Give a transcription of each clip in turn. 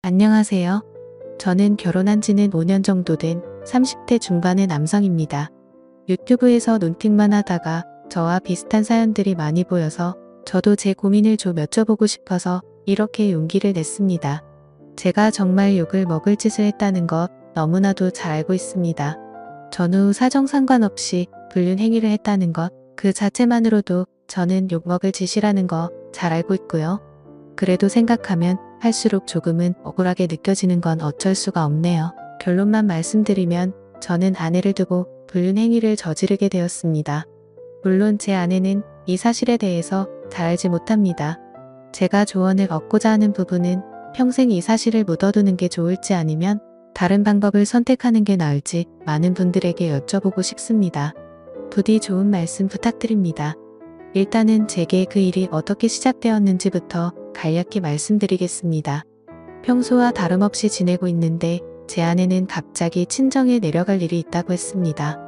안녕하세요. 저는 결혼한 지는 5년 정도 된 30대 중반의 남성입니다. 유튜브에서 논픽만 하다가 저와 비슷한 사연들이 많이 보여서 저도 제 고민을 좀 여쭤보고 싶어서 이렇게 용기를 냈습니다. 제가 정말 욕을 먹을 짓을 했다는 것 너무나도 잘 알고 있습니다. 전후 사정 상관없이 불륜 행위를 했다는 것 그 자체만으로도 저는 욕먹을 짓이라는 거 잘 알고 있고요. 그래도 생각하면 할수록 조금은 억울하게 느껴지는 건 어쩔 수가 없네요. 결론만 말씀드리면 저는 아내를 두고 불륜 행위를 저지르게 되었습니다. 물론 제 아내는 이 사실에 대해서 잘 알지 못합니다. 제가 조언을 얻고자 하는 부분은 평생 이 사실을 묻어두는 게 좋을지 아니면 다른 방법을 선택하는 게 나을지 많은 분들에게 여쭤보고 싶습니다. 부디 좋은 말씀 부탁드립니다. 일단은 제게 그 일이 어떻게 시작되었는지부터 간략히 말씀드리겠습니다. 평소와 다름없이 지내고 있는데 제 아내는 갑자기 친정에 내려갈 일이 있다고 했습니다.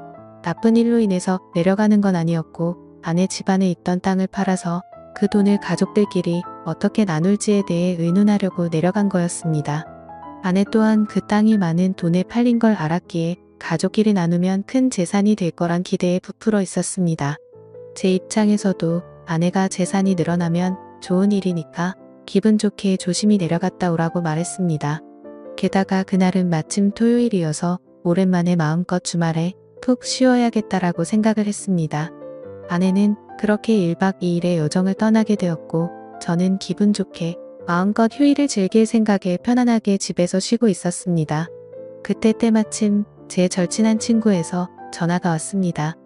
나쁜 일로 인해서 내려가는 건 아니었고 아내 집안에 있던 땅을 팔아서 그 돈을 가족들끼리 어떻게 나눌지에 대해 의논하려고 내려간 거였습니다. 아내 또한 그 땅이 많은 돈에 팔린 걸 알았기에 가족끼리 나누면 큰 재산이 될 거란 기대에 부풀어 있었습니다. 제 입장에서도 아내가 재산이 늘어나면 좋은 일이니까 기분 좋게 조심히 내려갔다 오라고 말했습니다. 게다가 그날은 마침 토요일이어서 오랜만에 마음껏 주말에 푹 쉬어야겠다라고 생각을 했습니다. 아내는 그렇게 1박 2일의 여정을 떠나게 되었고 저는 기분 좋게 마음껏 휴일을 즐길 생각에 편안하게 집에서 쉬고 있었습니다. 그때 때마침 제 절친한 친구에서 전화가 왔습니다.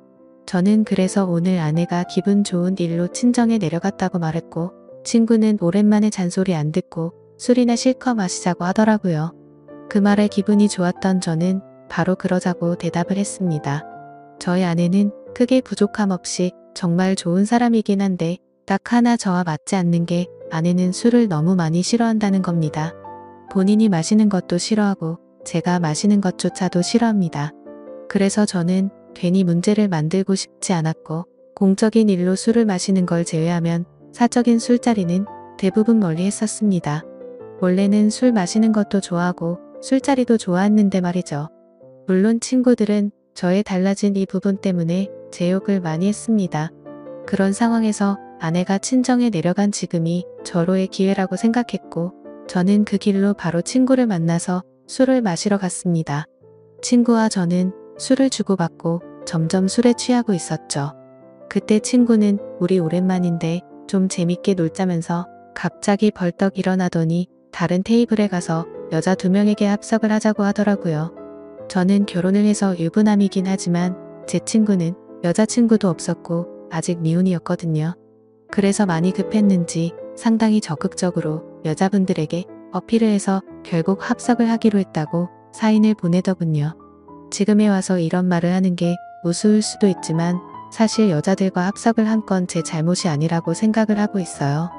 저는 그래서 오늘 아내가 기분 좋은 일로 친정에 내려갔다고 말했고 친구는 오랜만에 잔소리 안 듣고 술이나 실컷 마시자고 하더라고요. 그 말에 기분이 좋았던 저는 바로 그러자고 대답을 했습니다. 저희 아내는 크게 부족함 없이 정말 좋은 사람이긴 한데 딱 하나 저와 맞지 않는 게 아내는 술을 너무 많이 싫어한다는 겁니다. 본인이 마시는 것도 싫어하고 제가 마시는 것조차도 싫어합니다. 그래서 저는 괜히 문제를 만들고 싶지 않았고 공적인 일로 술을 마시는 걸 제외하면 사적인 술자리는 대부분 멀리 했었습니다. 원래는 술 마시는 것도 좋아하고 술자리도 좋아했는데 말이죠. 물론 친구들은 저의 달라진 이 부분 때문에 제 욕을 많이 했습니다. 그런 상황에서 아내가 친정에 내려간 지금이 절호의 기회라고 생각했고 저는 그 길로 바로 친구를 만나서 술을 마시러 갔습니다. 친구와 저는 술을 주고받고 점점 술에 취하고 있었죠. 그때 친구는 우리 오랜만인데 좀 재밌게 놀자면서 갑자기 벌떡 일어나더니 다른 테이블에 가서 여자 2명에게 합석을 하자고 하더라고요. 저는 결혼을 해서 유부남이긴 하지만 제 친구는 여자친구도 없었고 아직 미혼이었거든요. 그래서 많이 급했는지 상당히 적극적으로 여자분들에게 어필을 해서 결국 합석을 하기로 했다고 사인을 보내더군요. 지금에 와서 이런 말을 하는 게 우스울 수도 있지만 사실 여자들과 합석을 한 건 제 잘못이 아니라고 생각을 하고 있어요.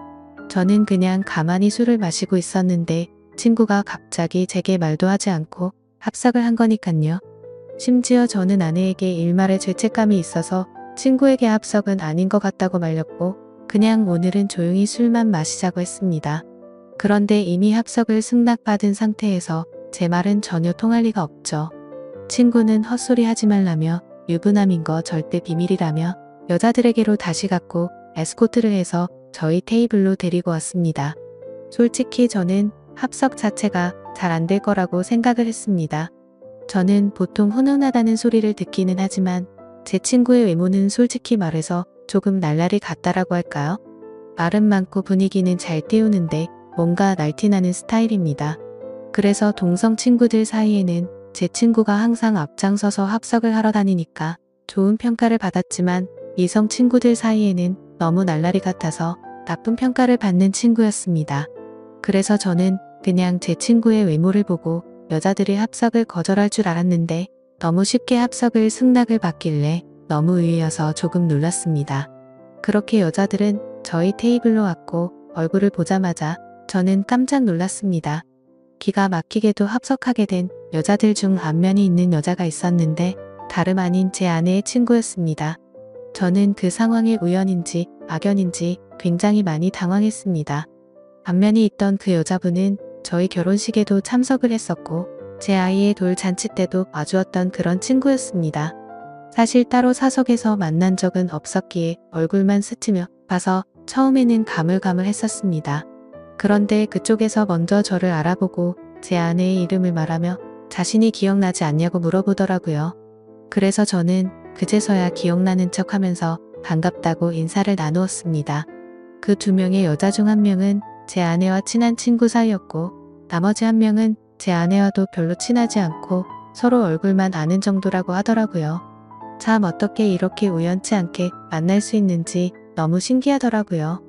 저는 그냥 가만히 술을 마시고 있었는데 친구가 갑자기 제게 말도 하지 않고 합석을 한 거니깐요. 심지어 저는 아내에게 일말의 죄책감이 있어서 친구에게 합석은 아닌 것 같다고 말렸고 그냥 오늘은 조용히 술만 마시자고 했습니다. 그런데 이미 합석을 승낙받은 상태에서 제 말은 전혀 통할 리가 없죠. 친구는 헛소리 하지 말라며 유부남인 거 절대 비밀이라며 여자들에게로 다시 갔고 에스코트를 해서 저희 테이블로 데리고 왔습니다. 솔직히 저는 합석 자체가 잘 안 될 거라고 생각을 했습니다. 저는 보통 훈훈하다는 소리를 듣기는 하지만 제 친구의 외모는 솔직히 말해서 조금 날라리 같다라고 할까요? 말은 많고 분위기는 잘 띄우는데 뭔가 날티나는 스타일입니다. 그래서 동성 친구들 사이에는 제 친구가 항상 앞장서서 합석을 하러 다니니까 좋은 평가를 받았지만 이성 친구들 사이에는 너무 날라리 같아서 나쁜 평가를 받는 친구였습니다. 그래서 저는 그냥 제 친구의 외모를 보고 여자들이 합석을 거절할 줄 알았는데 너무 쉽게 합석을 승낙을 받길래 너무 의외여서 조금 놀랐습니다. 그렇게 여자들은 저희 테이블로 왔고 얼굴을 보자마자 저는 깜짝 놀랐습니다. 기가 막히게도 합석하게 된 여자들 중 안면이 있는 여자가 있었는데 다름 아닌 제 아내의 친구였습니다. 저는 그 상황이 우연인지 악연인지 굉장히 많이 당황했습니다. 안면이 있던 그 여자분은 저희 결혼식에도 참석을 했었고 제 아이의 돌잔치 때도 와주었던 그런 친구였습니다. 사실 따로 사석에서 만난 적은 없었기에 얼굴만 스치며 봐서 처음에는 가물가물했었습니다. 그런데 그쪽에서 먼저 저를 알아보고 제 아내의 이름을 말하며 자신이 기억나지 않냐고 물어보더라고요. 그래서 저는 그제서야 기억나는 척하면서 반갑다고 인사를 나누었습니다. 그 2명의 여자 중 1명은 제 아내와 친한 친구 사이였고 나머지 1명은 제 아내와도 별로 친하지 않고 서로 얼굴만 아는 정도라고 하더라고요. 참 어떻게 이렇게 우연치 않게 만날 수 있는지 너무 신기하더라고요.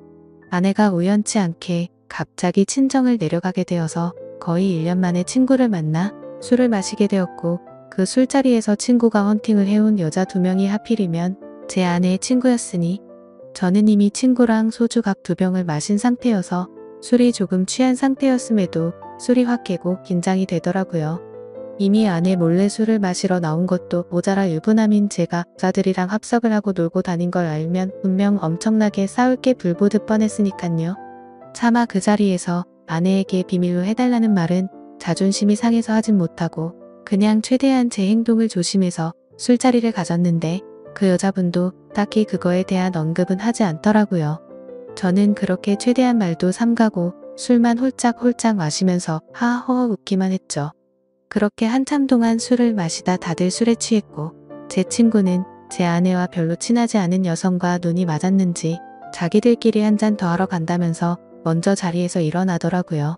아내가 우연치 않게 갑자기 친정을 내려가게 되어서 거의 1년 만에 친구를 만나 술을 마시게 되었고 그 술자리에서 친구가 헌팅을 해온 여자 2명이 하필이면 제 아내의 친구였으니 저는 이미 친구랑 소주 각 2병을 마신 상태여서 술이 조금 취한 상태였음에도 술이 확 깨고 긴장이 되더라고요. 이미 아내 몰래 술을 마시러 나온 것도 모자라 유부남인 제가 여자들이랑 합석을 하고 놀고 다닌 걸 알면 분명 엄청나게 싸울 게 불보듯 뻔했으니깐요. 차마 그 자리에서 아내에게 비밀로 해달라는 말은 자존심이 상해서 하진 못하고 그냥 최대한 제 행동을 조심해서 술자리를 가졌는데 그 여자분도 딱히 그거에 대한 언급은 하지 않더라고요. 저는 그렇게 최대한 말도 삼가고 술만 홀짝홀짝 마시면서 하하허 웃기만 했죠. 그렇게 한참 동안 술을 마시다 다들 술에 취했고 제 친구는 제 아내와 별로 친하지 않은 여성과 눈이 맞았는지 자기들끼리 한 잔 더 하러 간다면서 먼저 자리에서 일어나더라고요.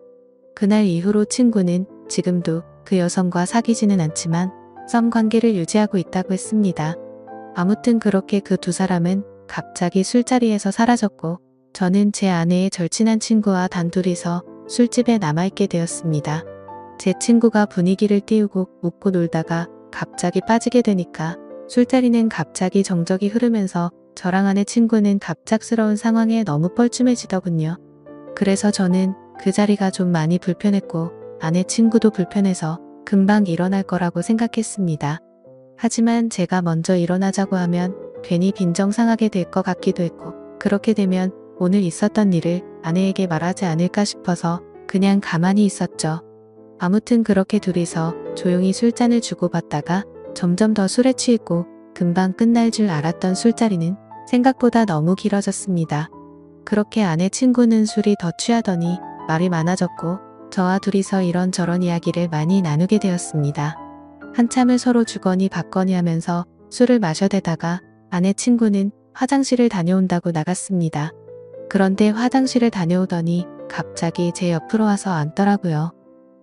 그날 이후로 친구는 지금도 그 여성과 사귀지는 않지만 썸 관계를 유지하고 있다고 했습니다. 아무튼 그렇게 그 2사람은 갑자기 술자리에서 사라졌고 저는 제 아내의 절친한 친구와 단둘이서 술집에 남아있게 되었습니다. 제 친구가 분위기를 띄우고 웃고 놀다가 갑자기 빠지게 되니까 술자리는 갑자기 정적이 흐르면서 저랑 아내 친구는 갑작스러운 상황에 너무 뻘쭘해지더군요. 그래서 저는 그 자리가 좀 많이 불편했고 아내 친구도 불편해서 금방 일어날 거라고 생각했습니다. 하지만 제가 먼저 일어나자고 하면 괜히 빈정상하게 될 것 같기도 했고 그렇게 되면 오늘 있었던 일을 아내에게 말하지 않을까 싶어서 그냥 가만히 있었죠. 아무튼 그렇게 둘이서 조용히 술잔을 주고받다가 점점 더 술에 취했고 금방 끝날 줄 알았던 술자리는 생각보다 너무 길어졌습니다. 그렇게 아내 친구는 술이 더 취하더니 말이 많아졌고 저와 둘이서 이런저런 이야기를 많이 나누게 되었습니다. 한참을 서로 주거니 받거니 하면서 술을 마셔대다가 아내 친구는 화장실을 다녀온다고 나갔습니다. 그런데 화장실을 다녀오더니 갑자기 제 옆으로 와서 앉더라고요.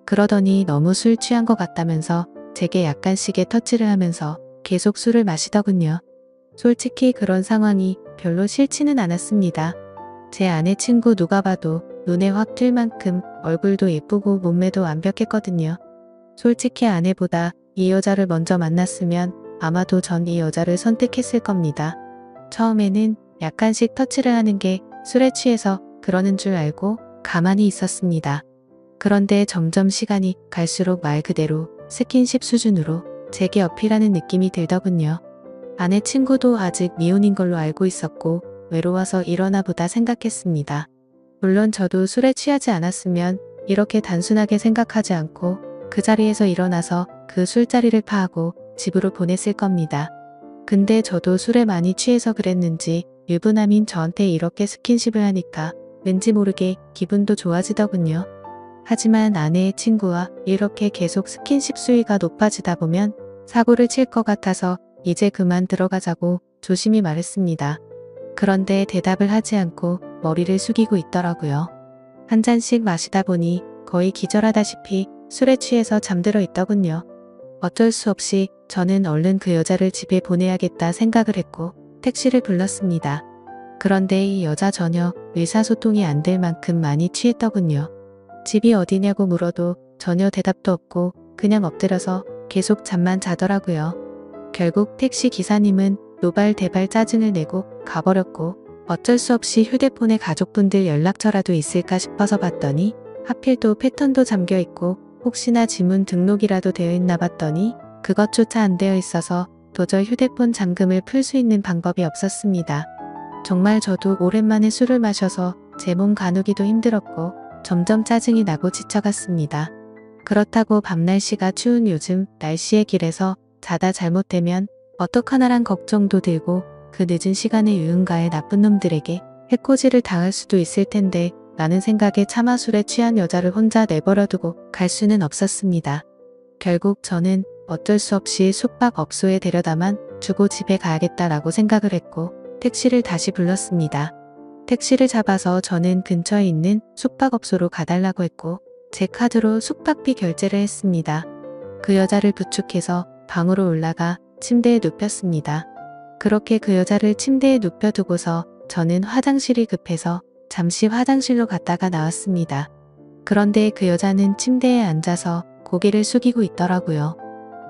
그러더니 너무 술 취한 것 같다면서 제게 약간씩의 터치를 하면서 계속 술을 마시더군요. 솔직히 그런 상황이 별로 싫지는 않았습니다. 제 아내 친구 누가 봐도 눈에 확 띌 만큼 얼굴도 예쁘고 몸매도 완벽했거든요. 솔직히 아내보다 이 여자를 먼저 만났으면 아마도 전 이 여자를 선택했을 겁니다. 처음에는 약간씩 터치를 하는 게 술에 취해서 그러는 줄 알고 가만히 있었습니다. 그런데 점점 시간이 갈수록 말 그대로 스킨십 수준으로 제게 어필하는 느낌이 들더군요. 아내 친구도 아직 미혼인 걸로 알고 있었고 외로워서 일어나 보다 생각했습니다. 물론 저도 술에 취하지 않았으면 이렇게 단순하게 생각하지 않고 그 자리에서 일어나서 그 술자리를 파하고 집으로 보냈을 겁니다. 근데 저도 술에 많이 취해서 그랬는지 유부남인 저한테 이렇게 스킨십을 하니까 왠지 모르게 기분도 좋아지더군요. 하지만 아내의 친구와 이렇게 계속 스킨십 수위가 높아지다 보면 사고를 칠 것 같아서 이제 그만 들어가자고 조심히 말했습니다. 그런데 대답을 하지 않고 머리를 숙이고 있더라고요. 한 잔씩 마시다 보니 거의 기절하다시피 술에 취해서 잠들어 있더군요. 어쩔 수 없이 저는 얼른 그 여자를 집에 보내야겠다 생각을 했고 택시를 불렀습니다. 그런데 이 여자 전혀 의사소통이 안 될 만큼 많이 취했더군요. 집이 어디냐고 물어도 전혀 대답도 없고 그냥 엎드려서 계속 잠만 자더라고요. 결국 택시 기사님은 노발대발 짜증을 내고 가버렸고 어쩔 수 없이 휴대폰에 가족분들 연락처라도 있을까 싶어서 봤더니 하필 또 패턴도 잠겨있고 혹시나 지문 등록이라도 되어 있나 봤더니 그것조차 안 되어 있어서 도저히 휴대폰 잠금을 풀 수 있는 방법이 없었습니다. 정말 저도 오랜만에 술을 마셔서 제 몸 가누기도 힘들었고 점점 짜증이 나고 지쳐갔습니다. 그렇다고 밤 날씨가 추운 요즘 날씨의 길에서 자다 잘못되면 어떡하나란 걱정도 들고 그 늦은 시간에 유흥가의 나쁜 놈들에게 해코지를 당할 수도 있을 텐데 라는 생각에 차마 술에 취한 여자를 혼자 내버려두고 갈 수는 없었습니다. 결국 저는 어쩔 수 없이 숙박업소에 데려다만 주고 집에 가야겠다라고 생각을 했고 택시를 다시 불렀습니다. 택시를 잡아서 저는 근처에 있는 숙박업소로 가달라고 했고 제 카드로 숙박비 결제를 했습니다. 그 여자를 부축해서 방으로 올라가 침대에 눕혔습니다. 그렇게 그 여자를 침대에 눕혀두고서 저는 화장실이 급해서 잠시 화장실로 갔다가 나왔습니다. 그런데 그 여자는 침대에 앉아서 고개를 숙이고 있더라고요.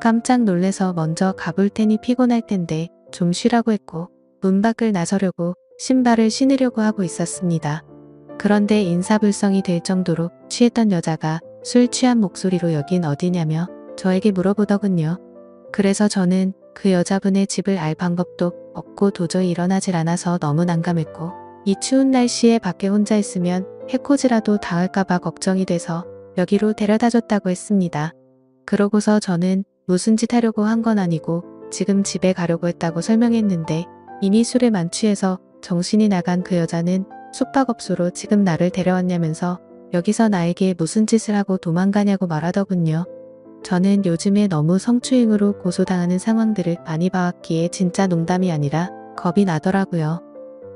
깜짝 놀래서 먼저 가볼 테니 피곤할 텐데 좀 쉬라고 했고 문 밖을 나서려고 신발을 신으려고 하고 있었습니다. 그런데 인사불성이 될 정도로 취했던 여자가 술 취한 목소리로 여긴 어디냐며 저에게 물어보더군요. 그래서 저는 그 여자분의 집을 알 방법도 없고 도저히 일어나질 않아서 너무 난감했고 이 추운 날씨에 밖에 혼자 있으면 해코지라도 당할까봐 걱정이 돼서 여기로 데려다줬다고 했습니다. 그러고서 저는 무슨 짓 하려고 한 건 아니고 지금 집에 가려고 했다고 설명했는데 이미 술에 만취해서 정신이 나간 그 여자는 숙박업소로 지금 나를 데려왔냐면서 여기서 나에게 무슨 짓을 하고 도망가냐고 말하더군요. 저는 요즘에 너무 성추행으로 고소당하는 상황들을 많이 봐왔기에 진짜 농담이 아니라 겁이 나더라고요.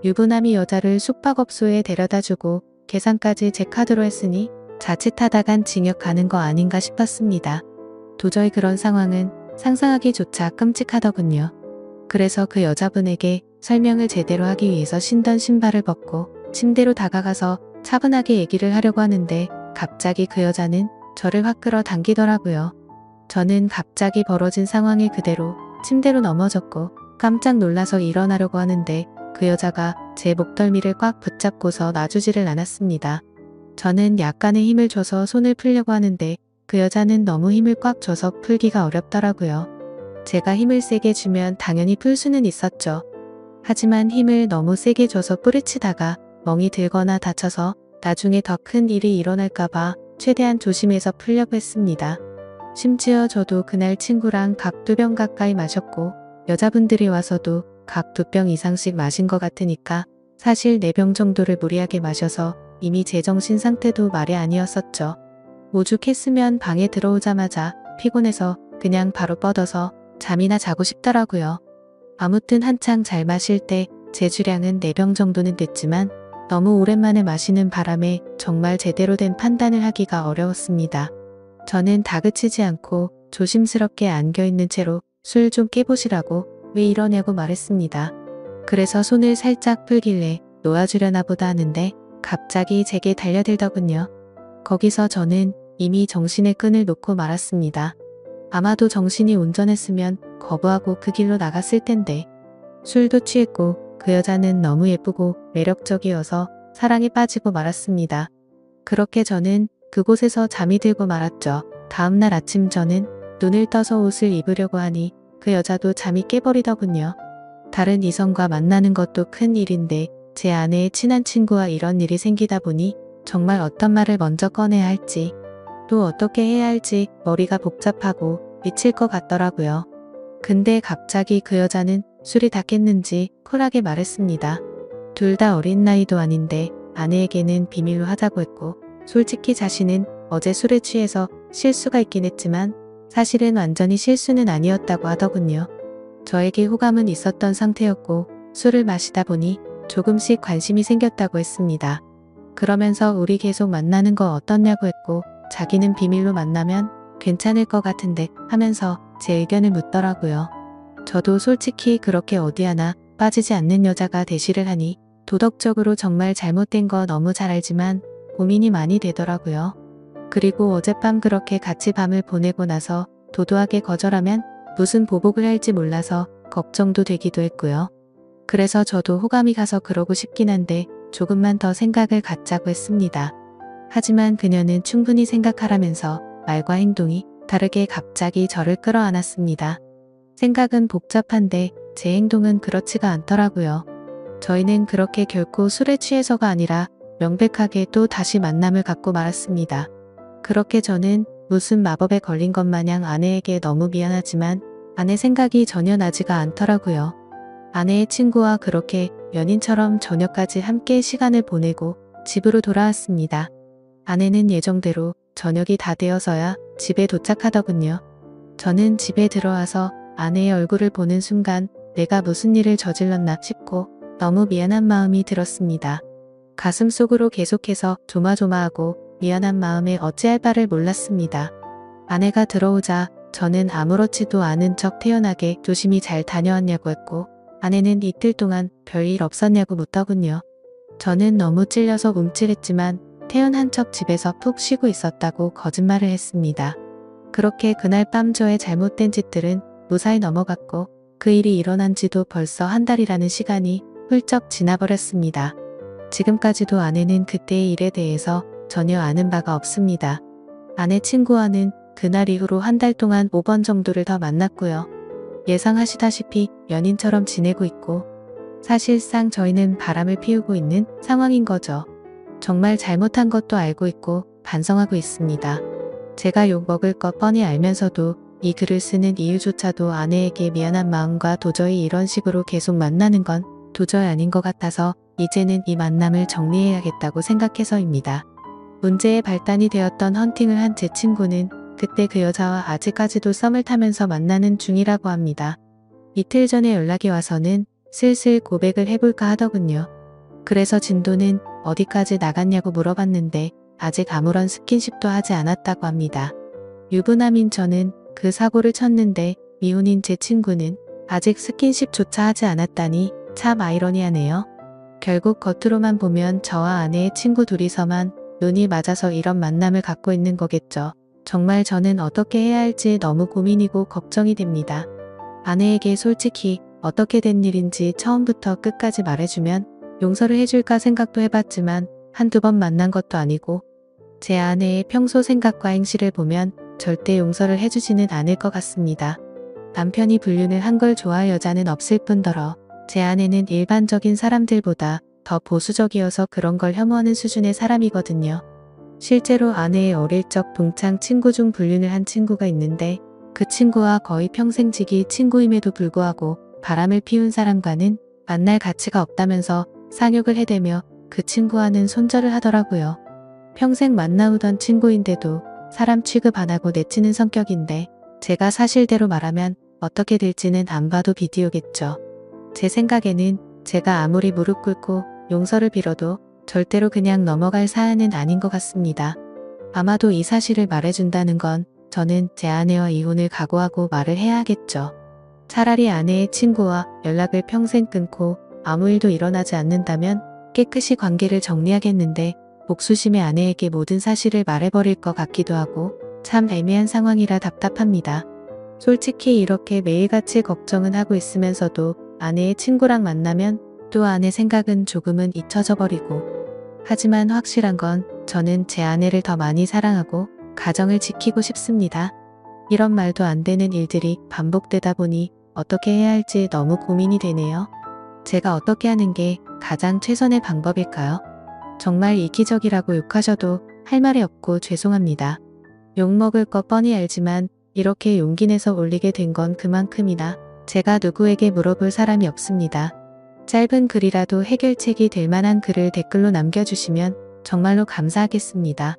유부남이 여자를 숙박업소에 데려다주고 계산까지 제 카드로 했으니 자칫하다간 징역 가는 거 아닌가 싶었습니다. 도저히 그런 상황은 상상하기조차 끔찍하더군요. 그래서 그 여자분에게 설명을 제대로 하기 위해서 신던 신발을 벗고 침대로 다가가서 차분하게 얘기를 하려고 하는데 갑자기 그 여자는 저를 확 끌어당기더라고요. 저는 갑자기 벌어진 상황을 그대로 침대로 넘어졌고 깜짝 놀라서 일어나려고 하는데 그 여자가 제 목덜미를 꽉 붙잡고서 놔주지를 않았습니다. 저는 약간의 힘을 줘서 손을 풀려고 하는데 그 여자는 너무 힘을 꽉 줘서 풀기가 어렵더라고요. 제가 힘을 세게 주면 당연히 풀 수는 있었죠. 하지만 힘을 너무 세게 줘서 뿌리치다가 멍이 들거나 다쳐서 나중에 더 큰 일이 일어날까봐 최대한 조심해서 풀려고 했습니다. 심지어 저도 그날 친구랑 각 2병 가까이 마셨고 여자분들이 와서도 각 2병 이상씩 마신 것 같으니까 사실 4병 정도를 무리하게 마셔서 이미 제정신 상태도 말이 아니었었죠. 오죽했으면 방에 들어오자마자 피곤해서 그냥 바로 뻗어서 잠이나 자고 싶더라고요. 아무튼 한창 잘 마실 때 제 주량은 4병 정도는 됐지만 너무 오랜만에 마시는 바람에 정말 제대로 된 판단을 하기가 어려웠습니다. 저는 다그치지 않고 조심스럽게 안겨있는 채로 술 좀 깨보시라고 왜 이러냐고 말했습니다. 그래서 손을 살짝 풀길래 놓아주려나 보다 하는데 갑자기 제게 달려들더군요. 거기서 저는 이미 정신의 끈을 놓고 말았습니다. 아마도 정신이 온전했으면 거부하고 그 길로 나갔을 텐데 술도 취했고 그 여자는 너무 예쁘고 매력적이어서 사랑에 빠지고 말았습니다. 그렇게 저는 그곳에서 잠이 들고 말았죠. 다음날 아침 저는 눈을 떠서 옷을 입으려고 하니 그 여자도 잠이 깨버리더군요. 다른 이성과 만나는 것도 큰 일인데 제 아내의 친한 친구와 이런 일이 생기다 보니 정말 어떤 말을 먼저 꺼내야 할지 또 어떻게 해야 할지 머리가 복잡하고 미칠 것 같더라고요. 근데 갑자기 그 여자는 술이 다 깼는지 쿨하게 말했습니다. 둘 다 어린 나이도 아닌데 아내에게는 비밀로 하자고 했고 솔직히 자신은 어제 술에 취해서 실수가 있긴 했지만 사실은 완전히 실수는 아니었다고 하더군요. 저에게 호감은 있었던 상태였고 술을 마시다 보니 조금씩 관심이 생겼다고 했습니다. 그러면서 우리 계속 만나는 거 어떻냐고 했고 자기는 비밀로 만나면 괜찮을 것 같은데 하면서 제 의견을 묻더라고요. 저도 솔직히 그렇게 어디 하나 빠지지 않는 여자가 대시를 하니 도덕적으로 정말 잘못된 거 너무 잘 알지만 고민이 많이 되더라고요. 그리고 어젯밤 그렇게 같이 밤을 보내고 나서 도도하게 거절하면 무슨 보복을 할지 몰라서 걱정도 되기도 했고요. 그래서 저도 호감이 가서 그러고 싶긴 한데 조금만 더 생각을 갖자고 했습니다. 하지만 그녀는 충분히 생각하라면서 말과 행동이 다르게 갑자기 저를 끌어안았습니다. 생각은 복잡한데 제 행동은 그렇지가 않더라고요. 저희는 그렇게 결코 술에 취해서가 아니라 명백하게 또 다시 만남을 갖고 말았습니다. 그렇게 저는 무슨 마법에 걸린 것 마냥 아내에게 너무 미안하지만 아내 생각이 전혀 나지가 않더라고요. 아내의 친구와 그렇게 연인처럼 저녁까지 함께 시간을 보내고 집으로 돌아왔습니다. 아내는 예정대로 저녁이 다 되어서야 집에 도착하더군요. 저는 집에 들어와서 아내의 얼굴을 보는 순간 내가 무슨 일을 저질렀나 싶고 너무 미안한 마음이 들었습니다. 가슴 속으로 계속해서 조마조마하고 미안한 마음에 어찌할 바를 몰랐습니다. 아내가 들어오자 저는 아무렇지도 않은 척 태연하게 조심히 잘 다녀왔냐고 했고 아내는 이틀 동안 별일 없었냐고 묻더군요. 저는 너무 찔려서 움찔했지만 태연한 척 집에서 푹 쉬고 있었다고 거짓말을 했습니다. 그렇게 그날 밤 저의 잘못된 짓들은 무사히 넘어갔고 그 일이 일어난 지도 벌써 한 달이라는 시간이 훌쩍 지나버렸습니다. 지금까지도 아내는 그때의 일에 대해서 전혀 아는 바가 없습니다. 아내 친구와는 그날 이후로 한 달 동안 5번 정도를 더 만났고요. 예상하시다시피 연인처럼 지내고 있고 사실상 저희는 바람을 피우고 있는 상황인 거죠. 정말 잘못한 것도 알고 있고 반성하고 있습니다. 제가 욕먹을 것 뻔히 알면서도 이 글을 쓰는 이유조차도 아내에게 미안한 마음과 도저히 이런 식으로 계속 만나는 건 도저히 아닌 것 같아서 이제는 이 만남을 정리해야겠다고 생각해서입니다. 문제의 발단이 되었던 헌팅을 한 제 친구는 그때 그 여자와 아직까지도 썸을 타면서 만나는 중이라고 합니다. 이틀 전에 연락이 와서는 슬슬 고백을 해볼까 하더군요. 그래서 진도는 어디까지 나갔냐고 물어봤는데 아직 아무런 스킨십도 하지 않았다고 합니다. 유부남인 저는 그 사고를 쳤는데 미혼인 제 친구는 아직 스킨십조차 하지 않았다니 참 아이러니하네요. 결국 겉으로만 보면 저와 아내의 친구 둘이서만 눈이 맞아서 이런 만남을 갖고 있는 거겠죠. 정말 저는 어떻게 해야 할지 너무 고민이고 걱정이 됩니다. 아내에게 솔직히 어떻게 된 일인지 처음부터 끝까지 말해주면 용서를 해줄까 생각도 해봤지만 한두 번 만난 것도 아니고 제 아내의 평소 생각과 행실을 보면 절대 용서를 해주지는 않을 것 같습니다. 남편이 불륜을 한 걸 좋아할 여자는 없을 뿐더러 제 아내는 일반적인 사람들보다 더 보수적이어서 그런 걸 혐오하는 수준의 사람이거든요. 실제로 아내의 어릴 적 동창 친구 중 불륜을 한 친구가 있는데 그 친구와 거의 평생 지기 친구임에도 불구하고 바람을 피운 사람과는 만날 가치가 없다면서 상욕을 해대며 그 친구와는 손절을 하더라고요. 평생 만나오던 친구인데도 사람 취급 안 하고 내치는 성격인데 제가 사실대로 말하면 어떻게 될지는 안 봐도 비디오겠죠. 제 생각에는 제가 아무리 무릎 꿇고 용서를 빌어도 절대로 그냥 넘어갈 사안은 아닌 것 같습니다. 아마도 이 사실을 말해준다는 건 저는 제 아내와 이혼을 각오하고 말을 해야 하겠죠. 차라리 아내의 친구와 연락을 평생 끊고 아무 일도 일어나지 않는다면 깨끗이 관계를 정리하겠는데 복수심에 아내에게 모든 사실을 말해버릴 것 같기도 하고 참 애매한 상황이라 답답합니다. 솔직히 이렇게 매일같이 걱정은 하고 있으면서도 아내의 친구랑 만나면 또 아내 생각은 조금은 잊혀져 버리고 하지만 확실한 건 저는 제 아내를 더 많이 사랑하고 가정을 지키고 싶습니다. 이런 말도 안 되는 일들이 반복되다 보니 어떻게 해야 할지 너무 고민이 되네요. 제가 어떻게 하는 게 가장 최선의 방법일까요? 정말 이기적이라고 욕하셔도 할 말이 없고 죄송합니다. 욕먹을 거 뻔히 알지만 이렇게 용기 내서 올리게 된 건 그만큼이나 제가 누구에게 물어볼 사람이 없습니다. 짧은 글이라도 해결책이 될 만한 글을 댓글로 남겨주시면 정말로 감사하겠습니다.